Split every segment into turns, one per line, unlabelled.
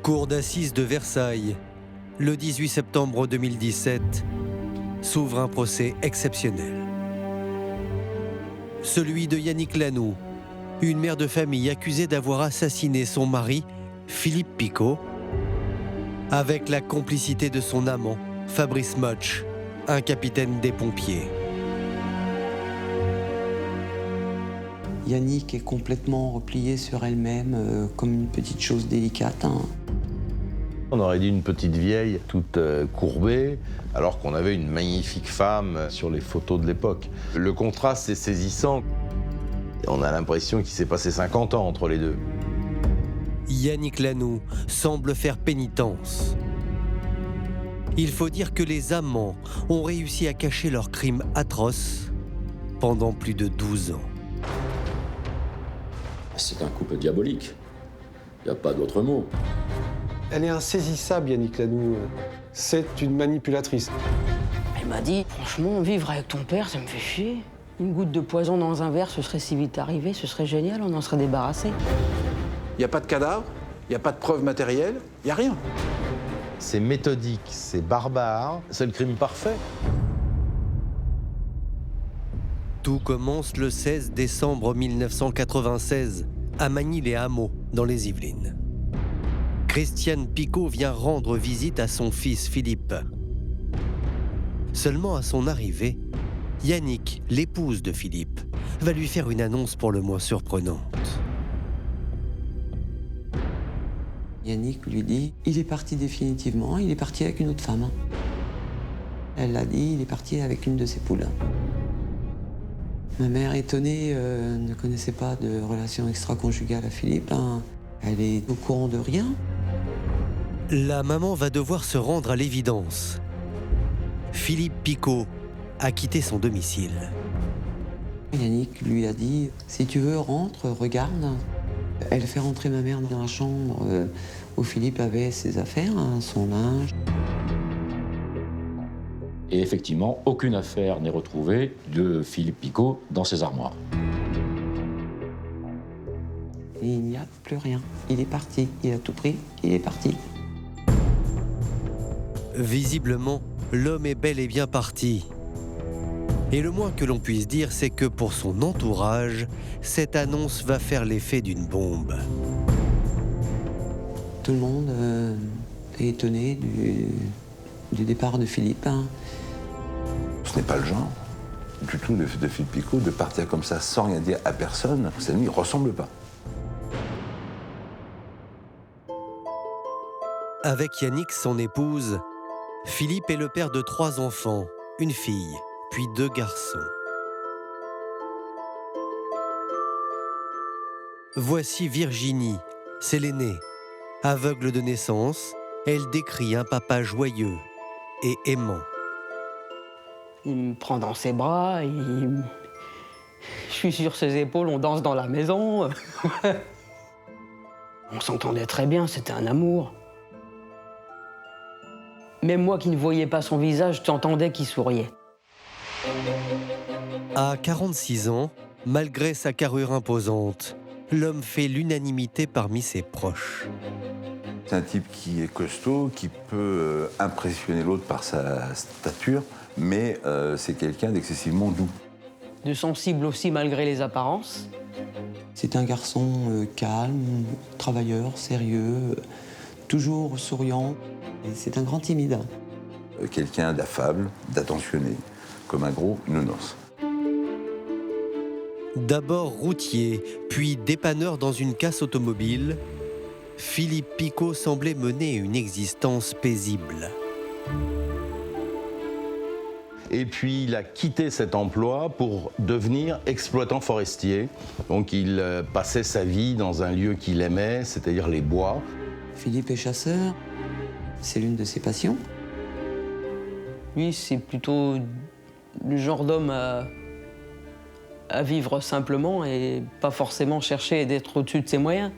Cour d'assises de Versailles, le 18 septembre 2017, s'ouvre un procès exceptionnel. Celui de Yannick Lanoux, une mère de famille accusée d'avoir assassiné son mari, Philippe Picot, avec la complicité de son amant, Fabrice Motsch, un capitaine des pompiers.
Yannick est complètement repliée sur elle-même, comme une petite chose délicate.
On aurait dit une petite vieille, toute courbée, alors qu'on avait une magnifique femme sur les photos de l'époque. Le contraste est saisissant. On a l'impression qu'il s'est passé 50 ans entre les deux.
Yannick Lanoux semble faire pénitence. Il faut dire que les amants ont réussi à cacher leurs crimes atroces pendant plus de 12 ans.
C'est un couple diabolique. Il n'y a pas d'autre mot.
Elle est insaisissable, Yannick Lanoux. C'est une manipulatrice.
Elle m'a dit, franchement, vivre avec ton père, ça me fait chier. Une goutte de poison dans un verre, ce serait si vite arrivé, ce serait génial, on en serait débarrassé.
Il n'y a pas de cadavre, il n'y a pas de preuves matérielles, il n'y a rien.
C'est méthodique, c'est barbare, c'est le crime parfait.
Tout commence le 16 décembre 1996, à Magny-les-Hameaux, dans les Yvelines. Christiane Picot vient rendre visite à son fils Philippe. Seulement à son arrivée, Yannick, l'épouse de Philippe, va lui faire une annonce pour le moins surprenante.
Yannick lui dit « Il est parti définitivement, il est parti avec une autre femme. » Elle l'a dit, il est parti avec une de ses poules. Ma mère, étonnée, ne connaissait pas de relation extra-conjugale à Philippe. Elle est au courant de rien.
La maman va devoir se rendre à l'évidence. Philippe Picot a quitté son domicile.
Yannick lui a dit « Si tu veux, rentre, regarde. » Elle fait rentrer ma mère dans la chambre où Philippe avait ses affaires, son linge.
Et effectivement, aucune affaire n'est retrouvée de Philippe Picot dans ses armoires.
Et il n'y a plus rien. Il est parti. Il a tout pris. Il est parti.
Visiblement, l'homme est bel et bien parti. Et le moins que l'on puisse dire, c'est que pour son entourage, cette annonce va faire l'effet d'une bombe.
Tout le monde est étonné du départ de Philippe.
Ce n'est pas le genre du tout de Philippe Picot de partir comme ça sans rien dire à personne. Ça ne lui ressemble pas.
Avec Yannick, son épouse, Philippe est le père de 3 enfants, une fille, puis 2 garçons. Voici Virginie, c'est l'aînée. Aveugle de naissance, elle décrit un papa joyeux et aimant.
Il me prend dans ses bras, je suis sur ses épaules, on danse dans la maison. On s'entendait très bien, c'était un amour. Même moi qui ne voyais pas son visage, t'entendais qu'il souriait.
À 46 ans, malgré sa carrure imposante, l'homme fait l'unanimité parmi ses proches.
C'est un type qui est costaud, qui peut impressionner l'autre par sa stature, mais c'est quelqu'un d'excessivement doux.
De sensible aussi malgré les apparences.
C'est un garçon calme, travailleur, sérieux, toujours souriant. Et c'est un grand timide.
Quelqu'un d'affable, d'attentionné, comme un gros nounours.
D'abord routier, puis dépanneur dans une casse automobile, Philippe Picot semblait mener une existence paisible.
Et puis il a quitté cet emploi pour devenir exploitant forestier. Donc il passait sa vie dans un lieu qu'il aimait, c'est-à-dire les bois.
Philippe est chasseur, c'est l'une de ses passions.
Lui, c'est plutôt le genre d'homme à vivre simplement et pas forcément chercher d'être au-dessus de ses moyens.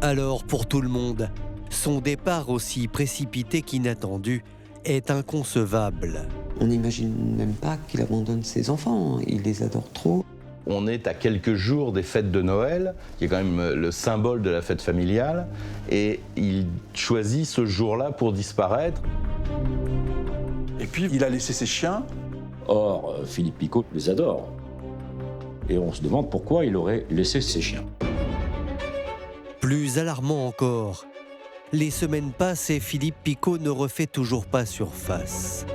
Alors pour tout le monde, son départ aussi précipité qu'inattendu est inconcevable.
On n'imagine même pas qu'il abandonne ses enfants, il les adore trop.
On est à quelques jours des fêtes de Noël, qui est quand même le symbole de la fête familiale, et il choisit ce jour-là pour disparaître.
Et puis, il a laissé ses chiens.
Or, Philippe Picot les adore. Et on se demande pourquoi il aurait laissé ses chiens.
Plus alarmant encore, les semaines passent et Philippe Picot ne refait toujours pas surface.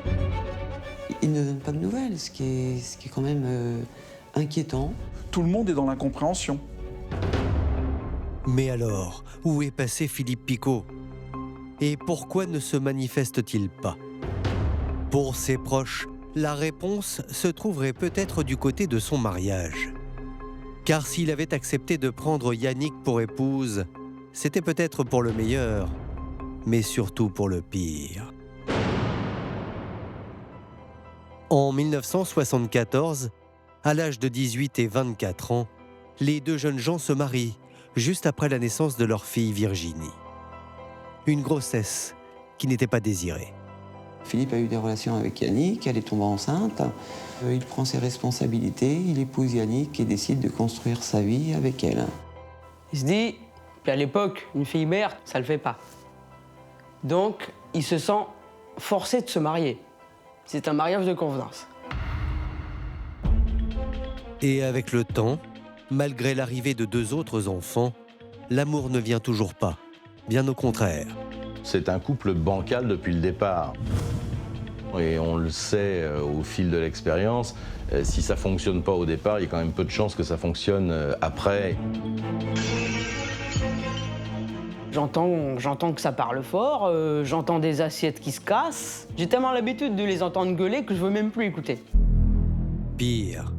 Il ne donne pas de nouvelles, ce qui est quand même inquiétant.
Tout le monde est dans l'incompréhension.
Mais alors, où est passé Philippe Picot? Et pourquoi ne se manifeste-t-il pas? Pour ses proches, la réponse se trouverait peut-être du côté de son mariage. Car s'il avait accepté de prendre Yannick pour épouse, c'était peut-être pour le meilleur, mais surtout pour le pire. En 1974, à l'âge de 18 et 24 ans, les deux jeunes gens se marient, juste après la naissance de leur fille Virginie. Une grossesse qui n'était pas désirée.
Philippe a eu des relations avec Yannick, elle est tombée enceinte. Il prend ses responsabilités, il épouse Yannick et décide de construire sa vie avec elle.
Il se dit, puis à l'époque, une fille mère, ça le fait pas. Donc, il se sent forcé de se marier. C'est un mariage de convenance.
Et avec le temps, malgré l'arrivée de deux autres enfants, l'amour ne vient toujours pas. Bien au contraire.
C'est un couple bancal depuis le départ. Et on le sait au fil de l'expérience, si ça ne fonctionne pas au départ, il y a quand même peu de chances que ça fonctionne après.
J'entends que ça parle fort, j'entends des assiettes qui se cassent. J'ai tellement l'habitude de les entendre gueuler que je veux même plus écouter.
Pire,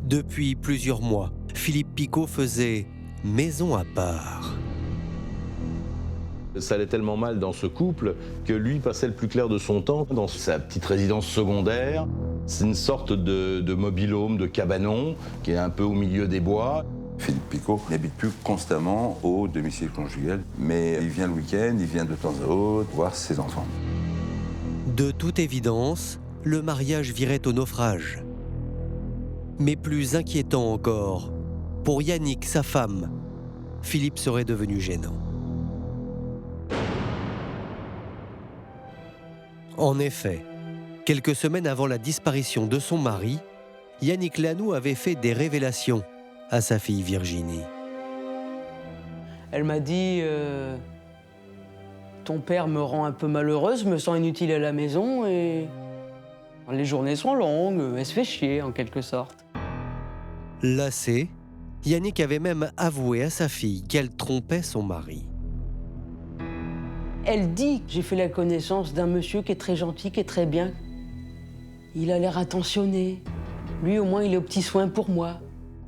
depuis plusieurs mois, Philippe Picot faisait maison à part.
Ça allait tellement mal dans ce couple que lui passait le plus clair de son temps dans sa petite résidence secondaire. C'est une sorte de mobil-home, de cabanon, qui est un peu au milieu des bois.
Philippe Picot n'habite plus constamment au domicile conjugal, mais il vient le week-end, il vient de temps à autre voir ses enfants.
De toute évidence, le mariage virait au naufrage. Mais plus inquiétant encore, pour Yannick, sa femme, Philippe serait devenu gênant. En effet, quelques semaines avant la disparition de son mari, Yannick Lanoux avait fait des révélations à sa fille Virginie.
Elle m'a dit ton père me rend un peu malheureuse, me sent inutile à la maison et les journées sont longues, elle se fait chier en quelque sorte.
Lassé, Yannick avait même avoué à sa fille qu'elle trompait son mari.
Elle dit, j'ai fait la connaissance d'un monsieur qui est très gentil, qui est très bien. Il a l'air attentionné. Lui, au moins, il est aux petits soins pour moi.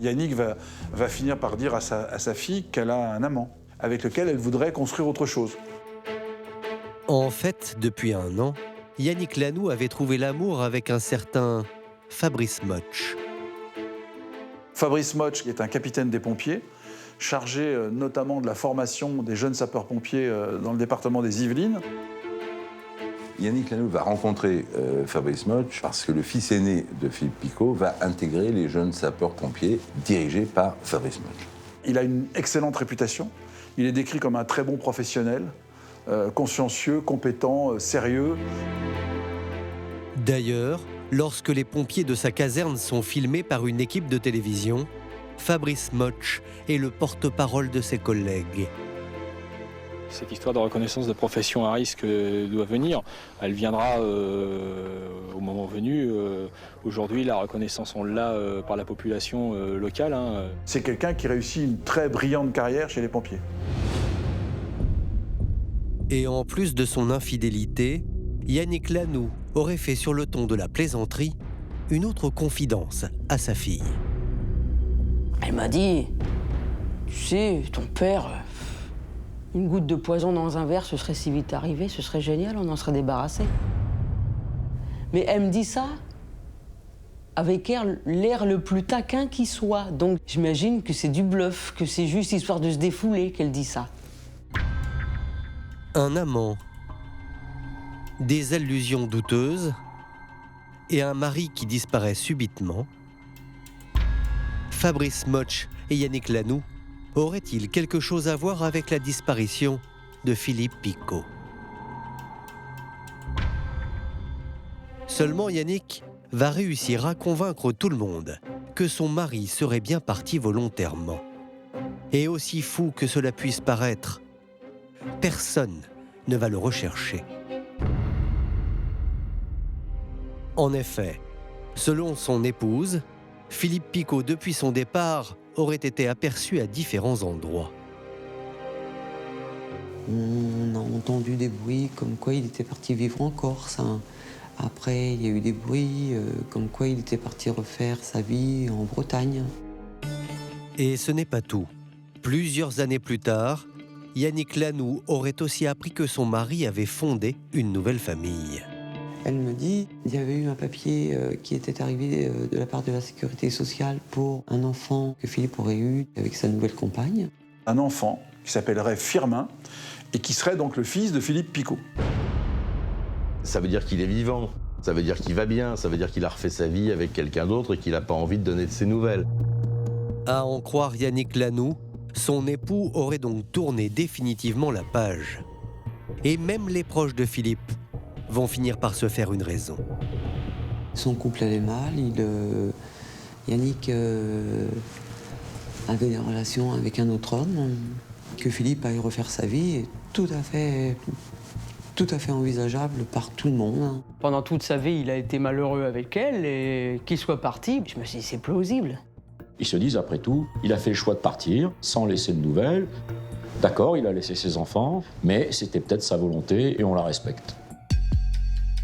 Yannick va finir par dire à sa fille qu'elle a un amant, avec lequel elle voudrait construire autre chose.
En fait, depuis un an, Yannick Lanoux avait trouvé l'amour avec un certain Fabrice Motch.
Fabrice Motch, qui est un capitaine des pompiers, chargé notamment de la formation des jeunes sapeurs-pompiers dans le département des Yvelines.
Yannick Lanoux va rencontrer Fabrice Motch parce que le fils aîné de Philippe Picot va intégrer les jeunes sapeurs-pompiers dirigés par Fabrice Motch.
Il a une excellente réputation. Il est décrit comme un très bon professionnel, consciencieux, compétent, sérieux.
D'ailleurs, lorsque les pompiers de sa caserne sont filmés par une équipe de télévision, Fabrice Motch est le porte-parole de ses collègues.
Cette histoire de reconnaissance de profession à risque doit venir. Elle viendra au moment venu. Aujourd'hui, la reconnaissance, on l'a par la population locale.
C'est quelqu'un qui réussit une très brillante carrière chez les pompiers.
Et en plus de son infidélité, Yannick Lanoux aurait fait sur le ton de la plaisanterie une autre confidence à sa fille.
Elle m'a dit, tu sais, ton père, une goutte de poison dans un verre, ce serait si vite arrivé, ce serait génial, on en serait débarrassé. Mais elle me dit ça avec l'air le plus taquin qui soit. Donc j'imagine que c'est du bluff, que c'est juste histoire de se défouler qu'elle dit ça.
Un amant, des allusions douteuses et un mari qui disparaît subitement. Fabrice Motsch et Yannick Lanoux auraient-ils quelque chose à voir avec la disparition de Philippe Picot? Seulement Yannick va réussir à convaincre tout le monde que son mari serait bien parti volontairement. Et aussi fou que cela puisse paraître, personne ne va le rechercher. En effet, selon son épouse, Philippe Picot, depuis son départ, aurait été aperçu à différents endroits.
On a entendu des bruits comme quoi il était parti vivre en Corse. Après, il y a eu des bruits comme quoi il était parti refaire sa vie en Bretagne.
Et ce n'est pas tout. Plusieurs années plus tard, Yannick Lanoux aurait aussi appris que son mari avait fondé une nouvelle famille.
Elle me dit qu'il y avait eu un papier qui était arrivé de la part de la Sécurité sociale pour un enfant que Philippe aurait eu avec sa nouvelle compagne.
Un enfant qui s'appellerait Firmin et qui serait donc le fils de Philippe Picot.
Ça veut dire qu'il est vivant, ça veut dire qu'il va bien, ça veut dire qu'il a refait sa vie avec quelqu'un d'autre et qu'il n'a pas envie de donner de ses nouvelles.
À en croire Yannick Lanoux, son époux aurait donc tourné définitivement la page. Et même les proches de Philippe vont finir par se faire une raison.
Son couple allait mal, Yannick avait des relations avec un autre homme, que Philippe aille refaire sa vie est tout à fait envisageable par tout le monde.
Pendant toute sa vie, il a été malheureux avec elle et qu'il soit parti, je me suis dit c'est plausible.
Ils se disent, après tout, il a fait le choix de partir sans laisser de nouvelles. D'accord, il a laissé ses enfants, mais c'était peut-être sa volonté et on la respecte.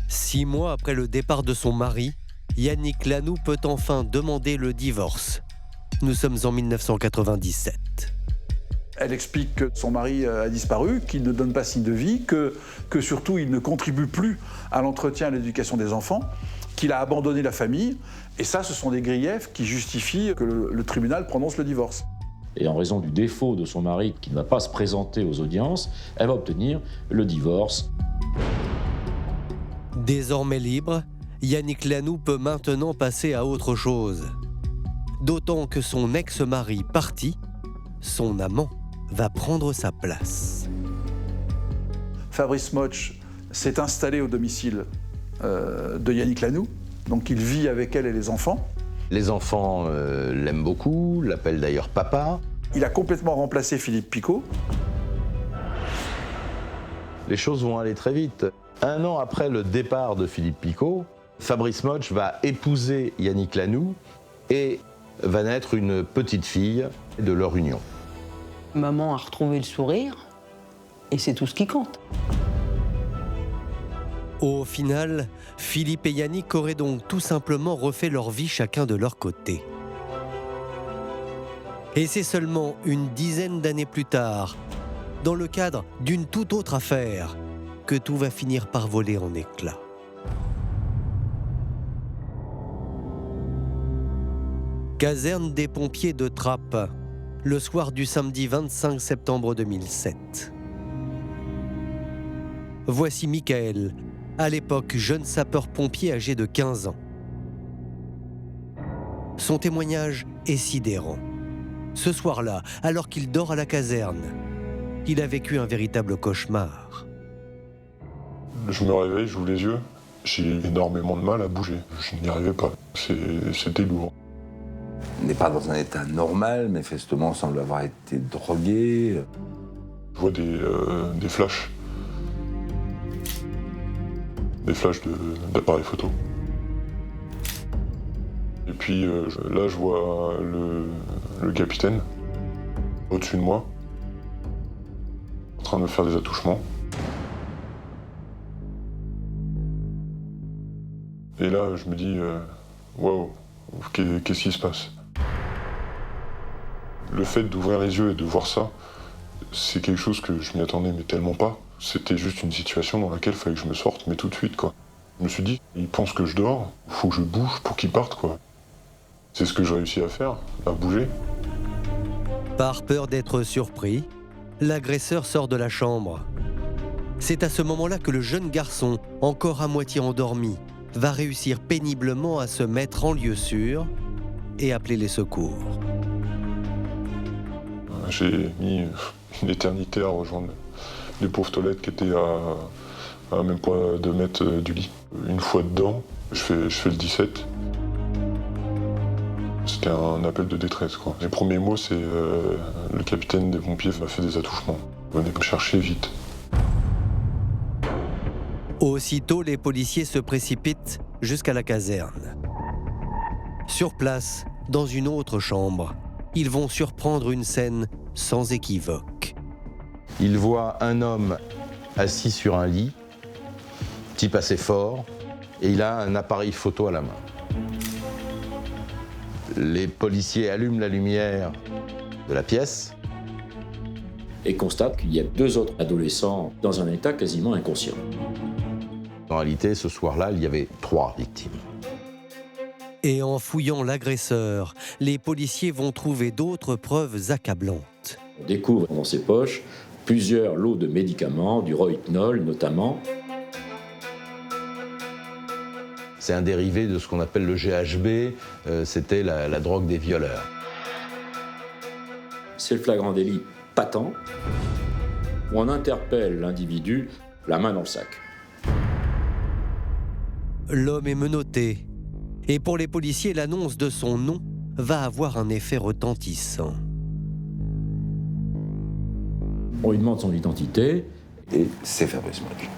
6 mois après le départ de son mari, Yannick Lanoux peut enfin demander le divorce. Nous sommes en 1997.
Elle explique que son mari a disparu, qu'il ne donne pas signe de vie, que surtout il ne contribue plus à l'entretien et à l'éducation des enfants, qu'il a abandonné la famille. Et ça, ce sont des griefs qui justifient que le tribunal prononce le divorce.
Et en raison du défaut de son mari qui ne va pas se présenter aux audiences, elle va obtenir le divorce.
Désormais libre, Yannick Lanoux peut maintenant passer à autre chose. D'autant que son ex-mari parti, son amant va prendre sa place.
Fabrice Motsch s'est installé au domicile de Yannick Lanoux, donc il vit avec elle et les enfants.
Les enfants l'aiment beaucoup, l'appellent d'ailleurs papa.
Il a complètement remplacé Philippe Picot.
Les choses vont aller très vite. 1 an après le départ de Philippe Picot, Fabrice Motsch va épouser Yannick Lanoux et va naître une petite fille de leur union.
Maman a retrouvé le sourire et c'est tout ce qui compte.
Au final, Philippe et Yannick auraient donc tout simplement refait leur vie chacun de leur côté. Et c'est seulement une dizaine d'années plus tard, dans le cadre d'une toute autre affaire, que tout va finir par voler en éclats. Caserne des pompiers de Trappes, le soir du samedi 25 septembre 2007. Voici Michael, à l'époque jeune sapeur-pompier âgé de 15 ans. Son témoignage est sidérant. Ce soir-là, alors qu'il dort à la caserne, il a vécu un véritable cauchemar.
Je me réveille, j'ouvre les yeux, j'ai énormément de mal à bouger. Je n'y arrivais pas, c'était lourd.
On n'est pas dans un état normal, manifestement on semble avoir été drogué.
Je vois des flashs. Des flashs d'appareils photo. Et puis là, je vois le capitaine au-dessus de moi, en train de me faire des attouchements. Et là, je me dis, waouh, qu'est-ce qui se passe? Le fait d'ouvrir les yeux et de voir ça, c'est quelque chose que je m'y attendais, mais tellement pas. C'était juste une situation dans laquelle il fallait que je me sorte, mais tout de suite, quoi. Je me suis dit, il pense que je dors, il faut que je bouge pour qu'il parte, quoi. C'est ce que j'ai réussi à faire, à bouger.
Par peur d'être surpris, l'agresseur sort de la chambre. C'est à ce moment-là que le jeune garçon, encore à moitié endormi, va réussir péniblement à se mettre en lieu sûr et appeler les secours.
J'ai mis une éternité à rejoindre les pauvres toilettes qui étaient à même pas 2 mètres du lit. Une fois dedans, je fais le 17. C'était un appel de détresse, quoi. Les premiers mots, c'est le capitaine des pompiers m'a fait des attouchements. Venez me chercher vite.
Aussitôt, les policiers se précipitent jusqu'à la caserne. Sur place, dans une autre chambre, ils vont surprendre une scène sans équivoque.
Il voit un homme assis sur un lit, type assez fort, et il a un appareil photo à la main. Les policiers allument la lumière de la pièce.
Et constatent qu'il y a 2 autres adolescents dans un état quasiment inconscient.
En réalité, ce soir-là, il y avait 3 victimes.
Et en fouillant l'agresseur, les policiers vont trouver d'autres preuves accablantes.
On découvre dans ses poches plusieurs lots de médicaments, du Rohypnol notamment.
C'est un dérivé de ce qu'on appelle le GHB, c'était la drogue des violeurs.
C'est le flagrant délit patent, où on interpelle l'individu la main dans le sac.
L'homme est menotté. Et pour les policiers, l'annonce de son nom va avoir un effet retentissant.
On lui demande son identité.
Et c'est Fabrice Motch.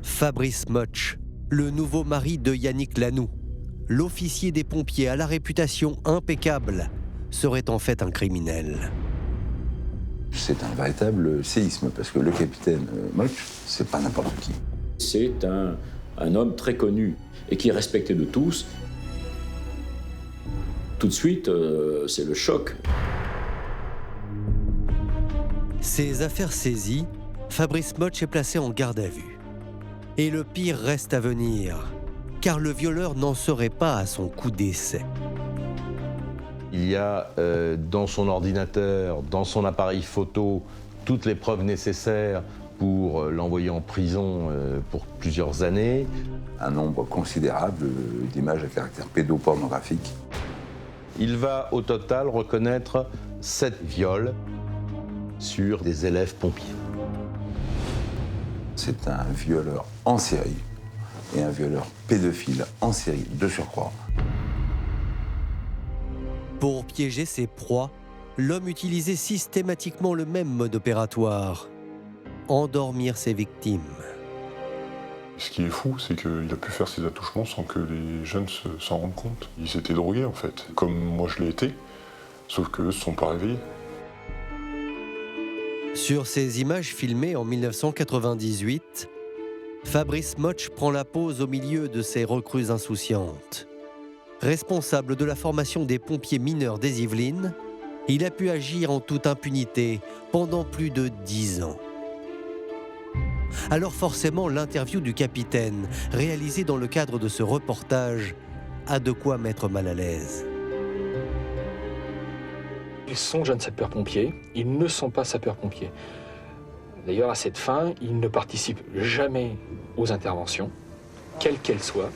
Fabrice Motch, le nouveau mari de Yannick Lanoux, l'officier des pompiers à la réputation impeccable, serait en fait un criminel.
C'est un véritable séisme, parce que le capitaine Motch, c'est pas n'importe qui.
C'est un homme très connu et qui est respecté de tous. Tout de suite, c'est le choc.
Ses affaires saisies, Fabrice Motch est placé en garde à vue. Et le pire reste à venir, car le violeur n'en serait pas à son coup d'essai.
Il y a dans son ordinateur, dans son appareil photo, toutes les preuves nécessaires pour l'envoyer en prison pour plusieurs années.
Un nombre considérable d'images à caractère pédopornographique.
Il va au total reconnaître 7 viols sur des élèves pompiers.
C'est un violeur en série et un violeur pédophile en série de surcroît.
Pour piéger ses proies, l'homme utilisait systématiquement le même mode opératoire: endormir ses victimes.
Ce qui est fou, c'est qu'il a pu faire ses attouchements sans que les jeunes s'en rendent compte. Ils s'étaient drogués, en fait, comme moi je l'ai été, sauf qu'eux ne se sont pas réveillés.
Sur ces images filmées en 1998, Fabrice Motch prend la pose au milieu de ces recrues insouciantes. Responsable de la formation des pompiers mineurs des Yvelines, il a pu agir en toute impunité pendant plus de 10 ans. Alors forcément, l'interview du capitaine, réalisée dans le cadre de ce reportage, a de quoi mettre mal à l'aise.
Ils sont jeunes sapeurs-pompiers, ils ne sont pas sapeurs-pompiers. D'ailleurs, à cette fin, ils ne participent jamais aux interventions, quelles qu'elles soient,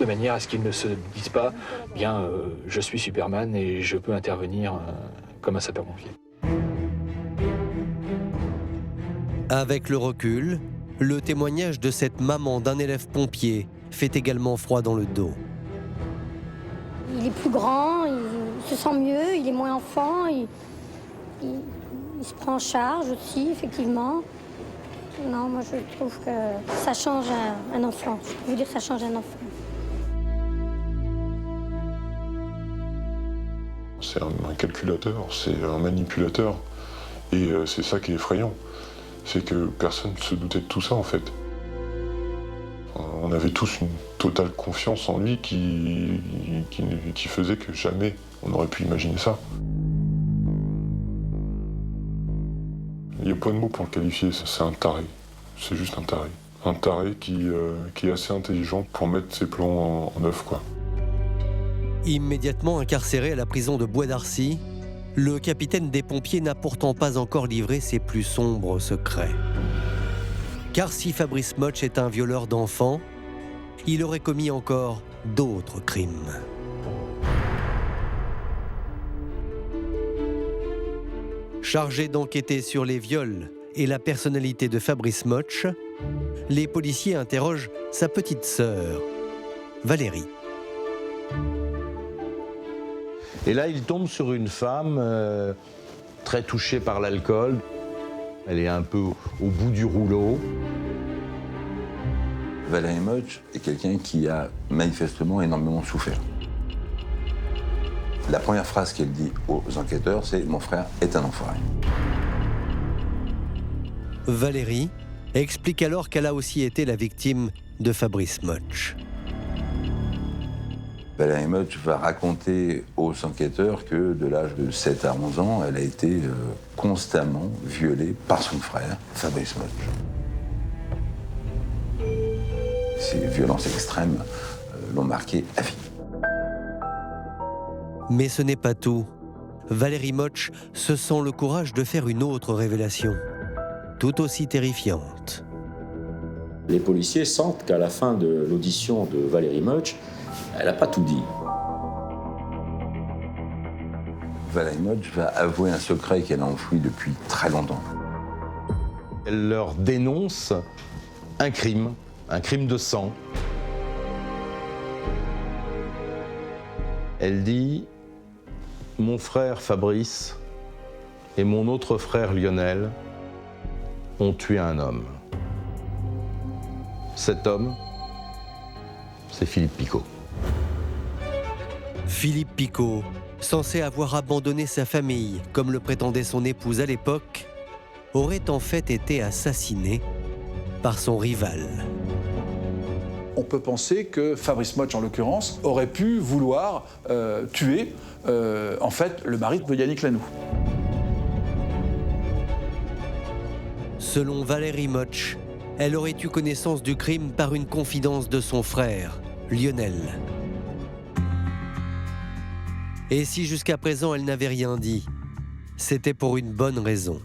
de manière à ce qu'ils ne se disent pas « bien, je suis Superman et je peux intervenir comme un sapeur-pompier ».
Avec le recul, le témoignage de cette maman d'un élève pompier fait également froid dans le dos.
Il est plus grand, il se sent mieux, il est moins enfant, il se prend en charge aussi, effectivement. Non, moi je trouve que ça change un enfant. Je peux vous dire que ça change un enfant.
C'est un calculateur, c'est un manipulateur. Et c'est ça qui est effrayant. C'est que personne ne se doutait de tout ça, en fait. On avait tous une totale confiance en lui qui faisait que jamais on aurait pu imaginer ça. Il n'y a pas de mots pour le qualifier, c'est un taré. C'est juste un taré. Un taré qui est assez intelligent pour mettre ses plans en œuvre, quoi.
Immédiatement incarcéré à la prison de Bois d'Arcy, le capitaine des pompiers n'a pourtant pas encore livré ses plus sombres secrets. Car si Fabrice Motch est un violeur d'enfants, il aurait commis encore d'autres crimes. Chargés d'enquêter sur les viols et la personnalité de Fabrice Motsch, les policiers interrogent sa petite sœur, Valérie.
Et là, il tombe sur une femme très touchée par l'alcool. Elle est un peu au bout du rouleau.
Valérie Motsch est quelqu'un qui a manifestement énormément souffert. La première phrase qu'elle dit aux enquêteurs, c'est « Mon frère est un enfoiré ».
Valérie explique alors qu'elle a aussi été la victime de Fabrice Motsch.
Valérie Motsch va raconter aux enquêteurs que de l'âge de 7 à 11 ans, elle a été constamment violée par son frère, Fabrice Motsch. Ces violences extrêmes l'ont marquée à vie.
Mais ce n'est pas tout. Valérie Motsch se sent le courage de faire une autre révélation, tout aussi terrifiante.
Les policiers sentent qu'à la fin de l'audition de Valérie Motsch, elle n'a pas tout dit.
Valérie Motsch va avouer un secret qu'elle a enfoui depuis très longtemps.
Elle leur dénonce un crime de sang. Elle dit « Mon frère Fabrice et mon autre frère Lionel ont tué un homme. Cet homme, c'est Philippe Picot. »
Philippe Picot, censé avoir abandonné sa famille, comme le prétendait son épouse à l'époque, aurait en fait été assassiné par son rival.
On peut penser que Fabrice Motsch, en l'occurrence, aurait pu vouloir tuer, en fait, le mari de Yannick Lanoux.
Selon Valérie Motsch, elle aurait eu connaissance du crime par une confidence de son frère, Lionel. Et si jusqu'à présent elle n'avait rien dit, c'était pour une bonne raison.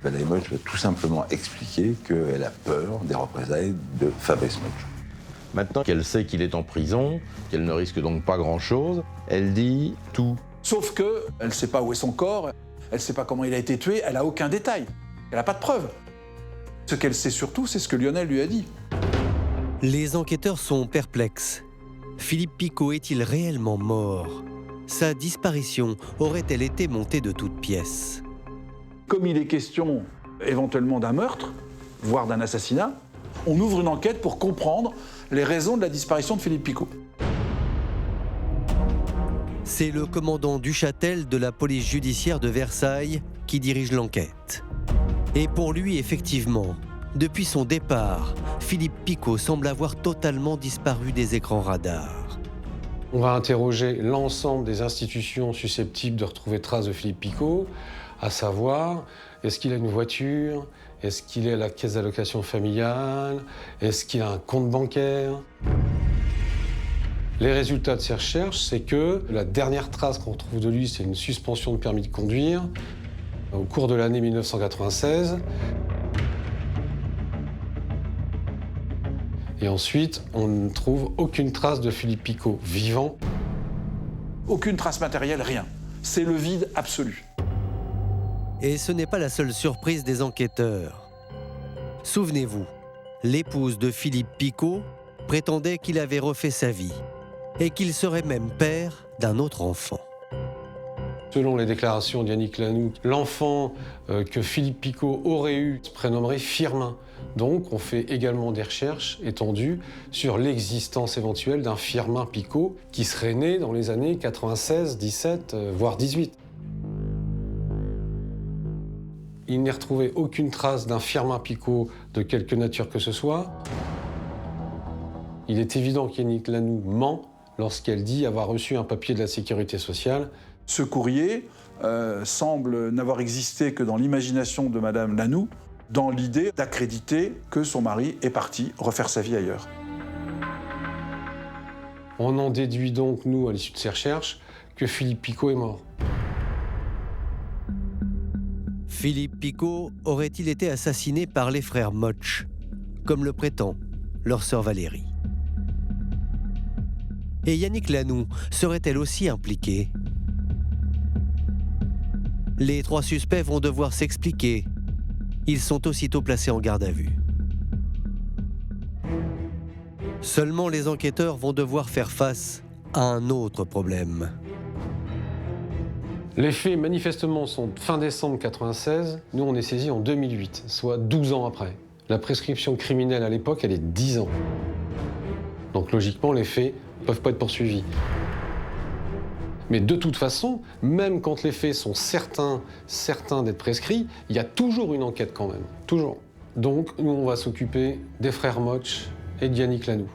Valérie Motsch va tout simplement expliquer qu'elle a peur des représailles de Fabrice Motsch.
Maintenant qu'elle sait qu'il est en prison, qu'elle ne risque donc pas grand-chose, elle dit tout.
Sauf qu'elle ne sait pas où est son corps, elle ne sait pas comment il a été tué, elle n'a aucun détail, elle n'a pas de preuves. Ce qu'elle sait surtout, c'est ce que Lionel lui a dit.
Les enquêteurs sont perplexes. Philippe Picot est-il réellement mort ? Sa disparition aurait-elle été montée de toutes pièces ?
Comme il est question éventuellement d'un meurtre, voire d'un assassinat, on ouvre une enquête pour comprendre les raisons de la disparition de Philippe Picot.
C'est le commandant Duchâtel de la police judiciaire de Versailles qui dirige l'enquête. Et pour lui, effectivement, depuis son départ, Philippe Picot semble avoir totalement disparu des écrans radars.
On va interroger l'ensemble des institutions susceptibles de retrouver trace de Philippe Picot, à savoir, est-ce qu'il a une voiture ? Est-ce qu'il est à la caisse d'allocation familiale ? Est-ce qu'il a un compte bancaire ? Les résultats de ces recherches, c'est que la dernière trace qu'on retrouve de lui, c'est une suspension de permis de conduire au cours de l'année 1996. Et ensuite, on ne trouve aucune trace de Philippe Picot vivant.
Aucune trace matérielle, rien. C'est le vide absolu.
Et ce n'est pas la seule surprise des enquêteurs. Souvenez-vous, l'épouse de Philippe Picot prétendait qu'il avait refait sa vie et qu'il serait même père d'un autre enfant.
Selon les déclarations d'Yannick Lanoux, l'enfant que Philippe Picot aurait eu se prénommerait Firmin. Donc on fait également des recherches étendues sur l'existence éventuelle d'un Firmin Picot qui serait né dans les années 96, 17, voire 18. Il n'est retrouvé aucune trace d'un Firmin Picot de quelque nature que ce soit. Il est évident qu'Yannick Lanoux ment lorsqu'elle dit avoir reçu un papier de la Sécurité sociale.
Ce courrier semble n'avoir existé que dans l'imagination de Madame Lanoux, dans l'idée d'accréditer que son mari est parti refaire sa vie ailleurs.
On en déduit donc, nous, à l'issue de ces recherches, que Philippe Picot est mort.
Philippe Picot aurait-il été assassiné par les frères Motsch, comme le prétend leur sœur Valérie? Et Yannick Lanoux serait-elle aussi impliquée? Les 3 suspects vont devoir s'expliquer. Ils sont aussitôt placés en garde à vue. Seulement les enquêteurs vont devoir faire face à un autre problème.
Les faits, manifestement, sont fin décembre 1996. Nous, on est saisis en 2008, soit 12 ans après. La prescription criminelle à l'époque, elle est 10 ans. Donc logiquement, les faits ne peuvent pas être poursuivis. Mais de toute façon, même quand les faits sont certains d'être prescrits, il y a toujours une enquête quand même. Toujours. Donc, nous, on va s'occuper des frères Motsch et de Yannick Lanoux.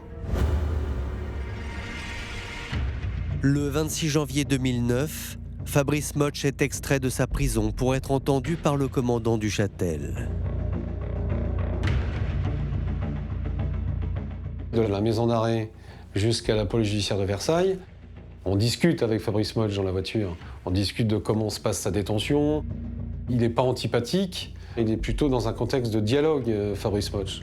Le 26 janvier 2009, Fabrice Motsch est extrait de sa prison pour être entendu par le commandant du Châtel.
De la maison d'arrêt jusqu'à la police judiciaire de Versailles, on discute avec Fabrice Motsch dans la voiture. On discute de comment se passe sa détention. Il n'est pas antipathique, il est plutôt dans un contexte de dialogue, Fabrice Motsch.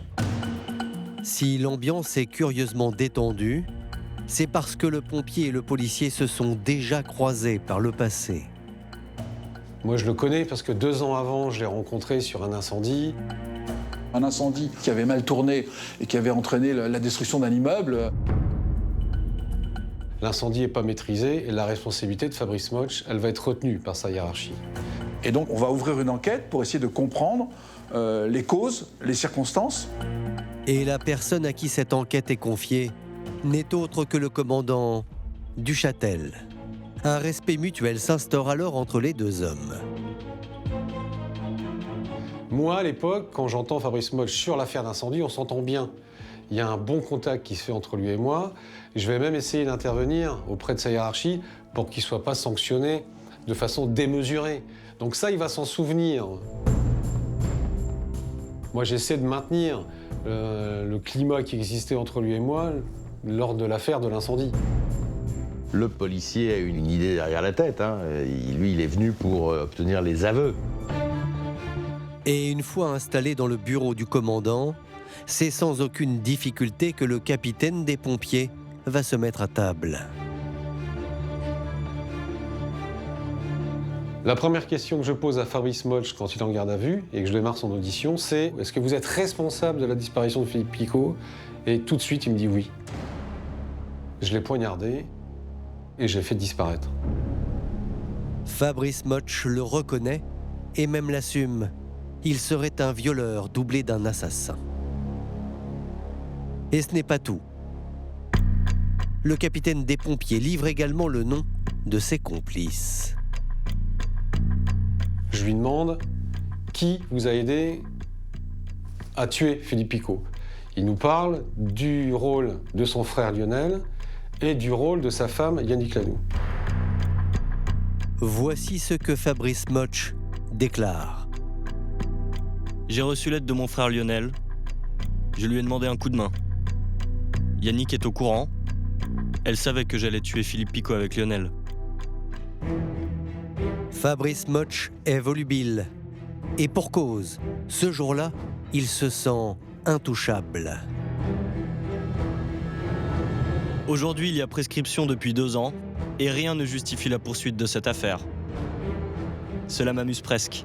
Si l'ambiance est curieusement détendue, c'est parce que le pompier et le policier se sont déjà croisés par le passé.
Moi, je le connais parce que 2 ans avant, je l'ai rencontré sur un incendie.
Un incendie qui avait mal tourné et qui avait entraîné la destruction d'un immeuble.
L'incendie n'est pas maîtrisé et la responsabilité de Fabrice Motsch, elle va être retenue par sa hiérarchie.
Et donc, on va ouvrir une enquête pour essayer de comprendre les causes, les circonstances.
Et la personne à qui cette enquête est confiée n'est autre que le commandant du Châtel. Un respect mutuel s'instaure alors entre les 2 hommes.
Moi, à l'époque, quand j'entends Fabrice Motsch sur l'affaire d'incendie, on s'entend bien. Il y a un bon contact qui se fait entre lui et moi. Je vais même essayer d'intervenir auprès de sa hiérarchie pour qu'il ne soit pas sanctionné de façon démesurée. Donc ça, il va s'en souvenir. Moi, j'essaie de maintenir le climat qui existait entre lui et moi lors de l'affaire de l'incendie.
Le policier a une idée derrière la tête. Lui, il est venu pour obtenir les aveux.
Et une fois installé dans le bureau du commandant, c'est sans aucune difficulté que le capitaine des pompiers va se mettre à table.
La première question que je pose à Fabrice Motsch quand il est en garde à vue et que je démarre son audition, c'est « Est-ce que vous êtes responsable de la disparition de Philippe Picot ?» Et tout de suite, il me dit « Oui ». Je l'ai poignardé et je l'ai fait disparaître.
Fabrice Motsch le reconnaît et même l'assume. Il serait un violeur doublé d'un assassin. Et ce n'est pas tout. Le capitaine des pompiers livre également le nom de ses complices.
Je lui demande qui vous a aidé à tuer Philippe Picot. Il nous parle du rôle de son frère Lionel et du rôle de sa femme Yannick Lanoux.
Voici ce que Fabrice Motsch déclare.
J'ai reçu l'aide de mon frère Lionel. Je lui ai demandé un coup de main. Yannick est au courant. Elle savait que j'allais tuer Philippe Picot avec Lionel.
Fabrice Motsch est volubile. Et pour cause, ce jour-là, il se sent intouchable.
Aujourd'hui, il y a prescription depuis 2 ans et rien ne justifie la poursuite de cette affaire. Cela m'amuse presque.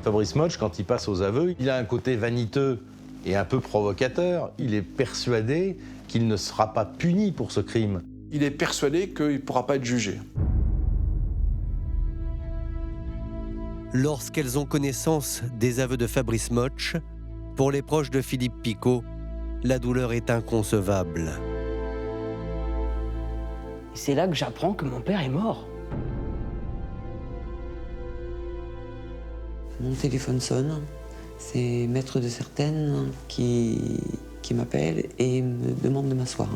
Fabrice Motsch, quand il passe aux aveux, il a un côté vaniteux et un peu provocateur. Il est persuadé qu'il ne sera pas puni pour ce crime.
Il est persuadé qu'il ne pourra pas être jugé.
Lorsqu'elles ont connaissance des aveux de Fabrice Motsch, pour les proches de Philippe Picot, la douleur est inconcevable.
C'est là que j'apprends que mon père est mort.
Mon téléphone sonne, c'est Maître de Certaines qui m'appelle et me demande de m'asseoir.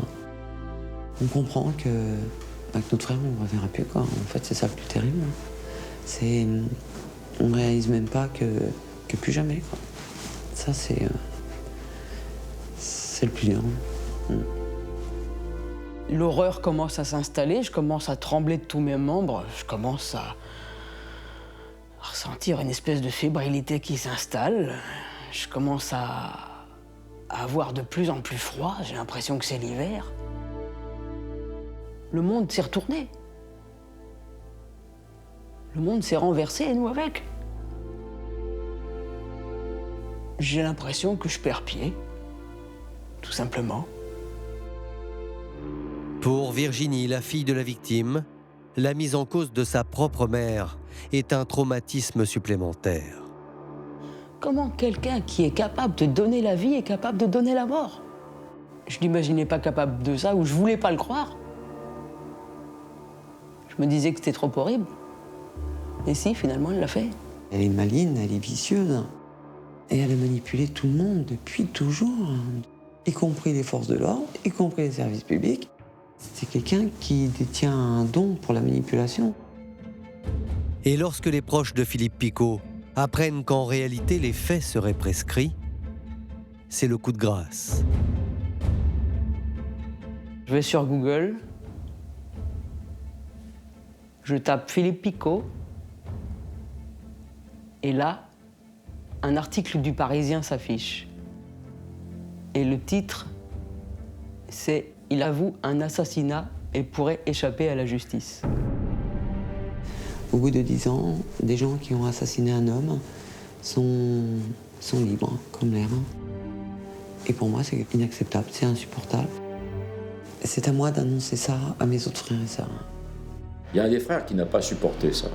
On comprend qu'avec notre frère, on ne reverra plus, quoi. En fait, c'est ça le plus terrible. On ne réalise même pas que plus jamais, quoi. Ça, c'est le plus dur.
L'horreur commence à s'installer, je commence à trembler de tous mes membres, je commence à ressentir une espèce de fébrilité qui s'installe. Je commence à avoir de plus en plus froid, j'ai l'impression que c'est l'hiver. Le monde s'est retourné. Le monde s'est renversé et nous avec. J'ai l'impression que je perds pied, tout simplement.
Pour Virginie, la fille de la victime, la mise en cause de sa propre mère est un traumatisme supplémentaire.
Comment quelqu'un qui est capable de donner la vie est capable de donner la mort? Je n'imaginais pas capable de ça, ou je voulais pas le croire. Je me disais que c'était trop horrible. Et si, finalement, elle l'a fait.
Elle est maligne, elle est vicieuse. Et elle a manipulé tout le monde depuis toujours, y compris les forces de l'ordre, y compris les services publics. C'est quelqu'un qui détient un don pour la manipulation.
Et lorsque les proches de Philippe Picot apprennent qu'en réalité les faits seraient prescrits, c'est le coup de grâce.
Je vais sur Google, je tape Philippe Picot, et là, un article du Parisien s'affiche. Et le titre, c'est « Il avoue un assassinat et pourrait échapper à la justice ».
Au bout de 10 ans, des gens qui ont assassiné un homme sont libres, comme l'air. Et pour moi, c'est inacceptable, c'est insupportable. C'est à moi d'annoncer ça à mes autres frères et sœurs.
Il y a un des frères qui n'a pas supporté ça,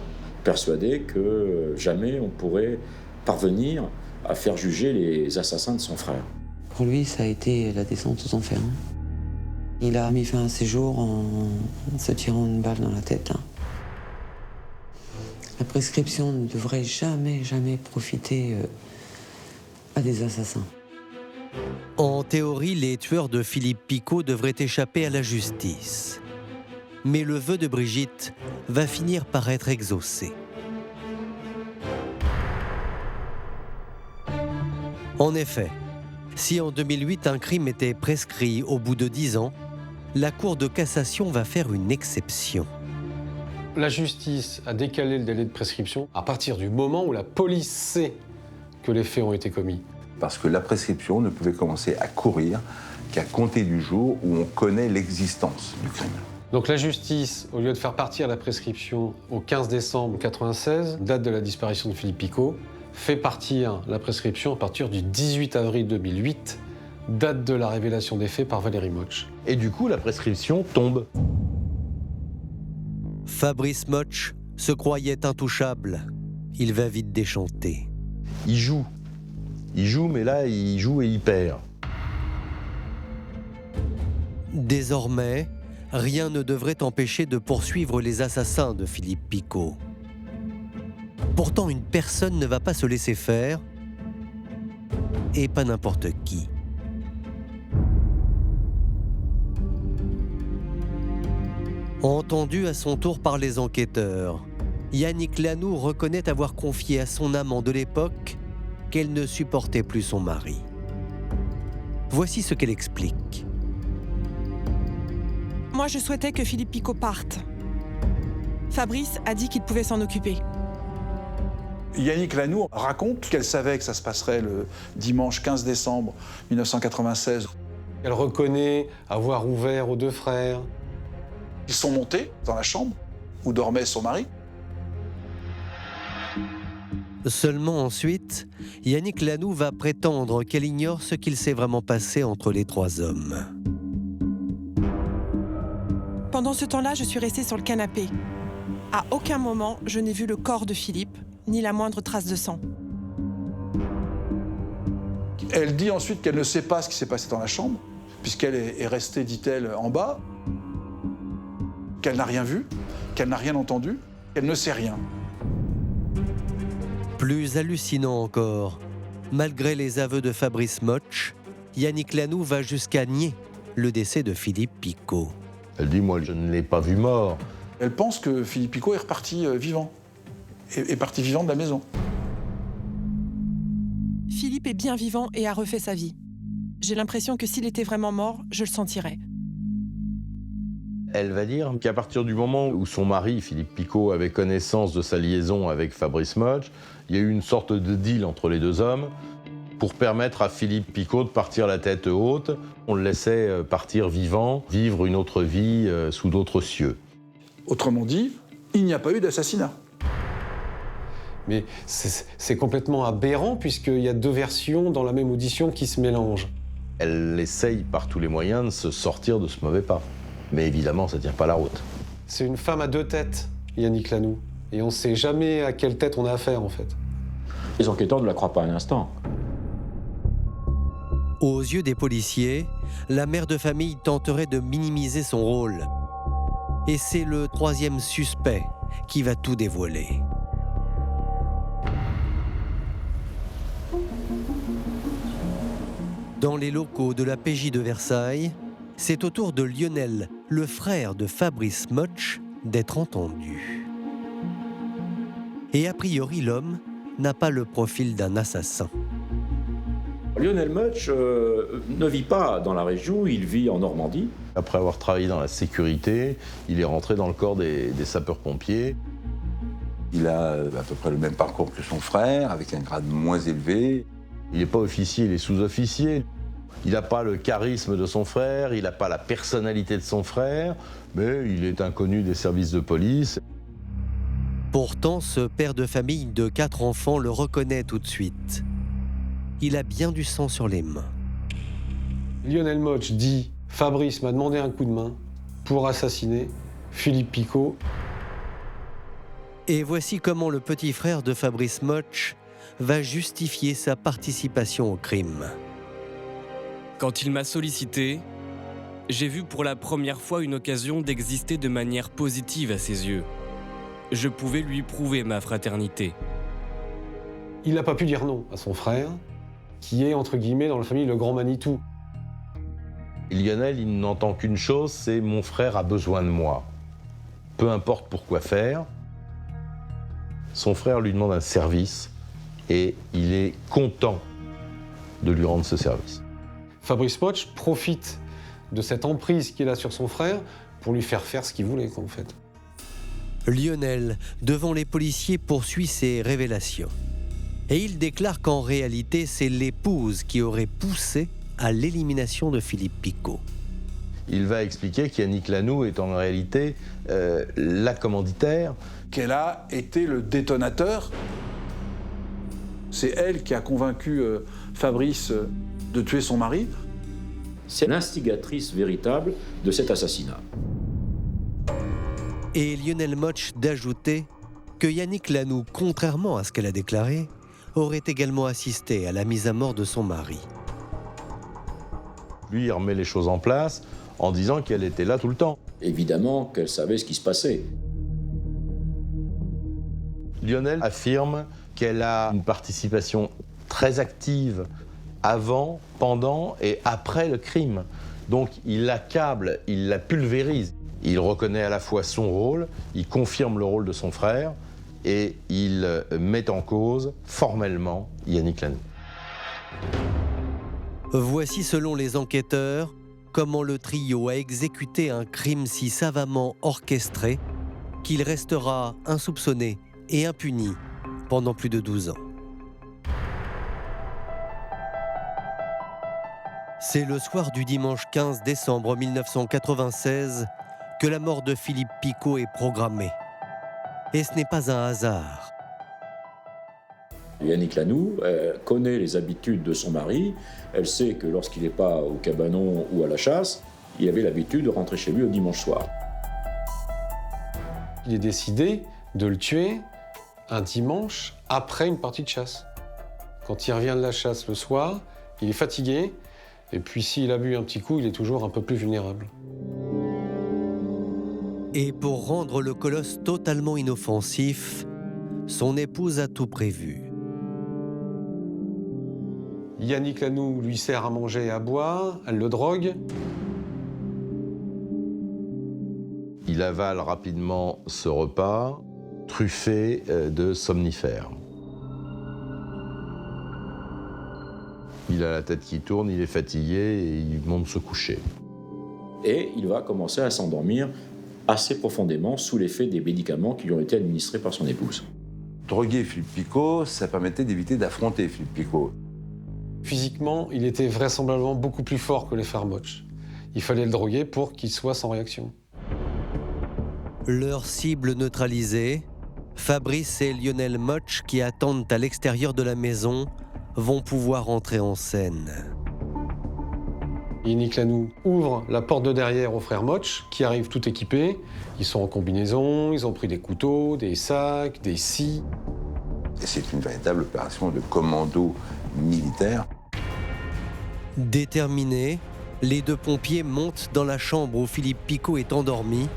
persuadé que jamais on pourrait parvenir à faire juger les assassins de son frère.
Pour lui, ça a été la descente aux enfers. Il a mis fin à ses jours en se tirant une balle dans la tête. La prescription ne devrait jamais profiter à des assassins.
En théorie, les tueurs de Philippe Picot devraient échapper à la justice. Mais le vœu de Brigitte va finir par être exaucé. En effet, si en 2008 un crime était prescrit au bout de 10 ans, la Cour de cassation va faire une exception.
La justice a décalé le délai de prescription à partir du moment où la police sait que les faits ont été commis.
Parce que la prescription ne pouvait commencer à courir qu'à compter du jour où on connaît l'existence du crime.
Donc la justice, au lieu de faire partir la prescription au 15 décembre 1996, date de la disparition de Philippe Picot, fait partir la prescription à partir du 18 avril 2008, date de la révélation des faits par Valérie Motsch.
Et du coup, la prescription tombe.
Fabrice Motsch se croyait intouchable. Il va vite déchanter.
Il joue, mais là, il joue et il perd.
Désormais, rien ne devrait empêcher de poursuivre les assassins de Philippe Picot. Pourtant, une personne ne va pas se laisser faire, et pas n'importe qui. Entendu à son tour par les enquêteurs, Yannick Lanoux reconnaît avoir confié à son amant de l'époque qu'elle ne supportait plus son mari. Voici ce qu'elle explique.
Moi, je souhaitais que Philippe Picot parte. Fabrice a dit qu'il pouvait s'en occuper.
Yannick Lanoux raconte qu'elle savait que ça se passerait le dimanche 15 décembre 1996.
Elle reconnaît avoir ouvert aux deux frères.
Ils sont montés dans la chambre où dormait son mari.
Seulement ensuite, Yannick Lanoux va prétendre qu'elle ignore ce qu'il s'est vraiment passé entre les trois hommes.
Pendant ce temps-là, je suis restée sur le canapé. À aucun moment, je n'ai vu le corps de Philippe, ni la moindre trace de sang.
Elle dit ensuite qu'elle ne sait pas ce qui s'est passé dans la chambre, puisqu'elle est restée, dit-elle, en bas, qu'elle n'a rien vu, qu'elle n'a rien entendu, qu'elle ne sait rien.
Plus hallucinant encore, malgré les aveux de Fabrice Motsch, Yannick Lanoux va jusqu'à nier le décès de Philippe Picot.
Elle dit, moi, je ne l'ai pas vu mort.
Elle pense que Philippe Picot est reparti vivant, est parti vivant de la maison.
Philippe est bien vivant et a refait sa vie. J'ai l'impression que s'il était vraiment mort, je le sentirais.
Elle va dire qu'à partir du moment où son mari, Philippe Picot, avait connaissance de sa liaison avec Fabrice Motsch, il y a eu une sorte de deal entre les deux hommes pour permettre à Philippe Picot de partir la tête haute. On le laissait partir vivant, vivre une autre vie sous d'autres cieux.
Autrement dit, il n'y a pas eu d'assassinat.
Mais c'est complètement aberrant puisqu'il y a deux versions dans la même audition qui se mélangent.
Elle essaye par tous les moyens de se sortir de ce mauvais pas. Mais évidemment, ça ne tient pas la route.
C'est une femme à deux têtes, Yannick Lanoux. Et on ne sait jamais à quelle tête on a affaire, en fait.
Les enquêteurs ne la croient pas un instant.
Aux yeux des policiers, la mère de famille tenterait de minimiser son rôle. Et c'est le troisième suspect qui va tout dévoiler. Dans les locaux de la PJ de Versailles, c'est au tour de Lionel, le frère de Fabrice Motsch, d'être entendu. Et a priori, l'homme n'a pas le profil d'un assassin.
Lionel Motsch ne vit pas dans la région, il vit en Normandie.
Après avoir travaillé dans la sécurité, il est rentré dans le corps des sapeurs-pompiers.
Il a à peu près le même parcours que son frère, avec un grade moins élevé.
Il n'est pas officier, il est sous-officier. Il n'a pas le charisme de son frère, il n'a pas la personnalité de son frère, mais il est inconnu des services de police.
Pourtant, ce père de famille de 4 enfants le reconnaît tout de suite. Il a bien du sang sur les mains.
Lionel Motsch dit « Fabrice m'a demandé un coup de main pour assassiner Philippe Picot ».
Et voici comment le petit frère de Fabrice Motsch va justifier sa participation au crime.
Quand il m'a sollicité, j'ai vu pour la première fois une occasion d'exister de manière positive à ses yeux. Je pouvais lui prouver ma fraternité.
Il n'a pas pu dire non à son frère, qui est, entre guillemets, dans la famille, le grand Manitou.
Lionel, il n'entend qu'une chose, c'est « mon frère a besoin de moi ». Peu importe pourquoi faire, son frère lui demande un service et il est content de lui rendre ce service.
Fabrice Motsch profite de cette emprise qu'il a sur son frère pour lui faire faire ce qu'il voulait, en fait.
Lionel, devant les policiers, poursuit ses révélations. Et il déclare qu'en réalité, c'est l'épouse qui aurait poussé à l'élimination de Philippe Picot.
Il va expliquer qu'Yannick Lanoux est en réalité la commanditaire.
Qu'elle a été le détonateur. C'est elle qui a convaincu Fabrice de tuer son mari.
C'est l'instigatrice véritable de cet assassinat.
Et Lionel Motsch d'ajouter que Yannick Lanoux, contrairement à ce qu'elle a déclaré, aurait également assisté à la mise à mort de son mari.
Lui, il remet les choses en place en disant qu'elle était là tout le temps.
Évidemment qu'elle savait ce qui se passait.
Lionel affirme qu'elle a une participation très active avant, pendant et après le crime. Donc il l'accable, il la pulvérise. Il reconnaît à la fois son rôle, il confirme le rôle de son frère et il met en cause formellement Yannick Lanoux.
Voici, selon les enquêteurs, comment le trio a exécuté un crime si savamment orchestré qu'il restera insoupçonné et impuni pendant plus de 12 ans. C'est le soir du dimanche 15 décembre 1996 que la mort de Philippe Picot est programmée. Et ce n'est pas un hasard.
Yannick Lanoux connaît les habitudes de son mari. Elle sait que lorsqu'il n'est pas au cabanon ou à la chasse, il avait l'habitude de rentrer chez lui au dimanche soir.
Il est décidé de le tuer un dimanche après une partie de chasse. Quand il revient de la chasse le soir, il est fatigué, et puis s'il a bu un petit coup, il est toujours un peu plus vulnérable.
Et pour rendre le colosse totalement inoffensif, son épouse a tout prévu.
Yannick Lanoux lui sert à manger et à boire, elle le drogue.
Il avale rapidement ce repas, truffé de somnifères. Il a la tête qui tourne, il est fatigué et il monte se coucher.
Et il va commencer à s'endormir assez profondément sous l'effet des médicaments qui lui ont été administrés par son épouse.
Droguer Philippe Picot, ça permettait d'éviter d'affronter Philippe Picot.
Physiquement, il était vraisemblablement beaucoup plus fort que les frères Motsch. Il fallait le droguer pour qu'il soit sans réaction.
Leur cible neutralisée, Fabrice et Lionel Motch, qui attendent à l'extérieur de la maison, vont pouvoir entrer en scène.
Yannick Lanoux ouvre la porte de derrière au frère Motch, qui arrivent tout équipés. Ils sont en combinaison, ils ont pris des couteaux, des sacs, des scies.
Et c'est une véritable opération de commando militaire.
Déterminés, les deux pompiers montent dans la chambre où Philippe Picot est endormi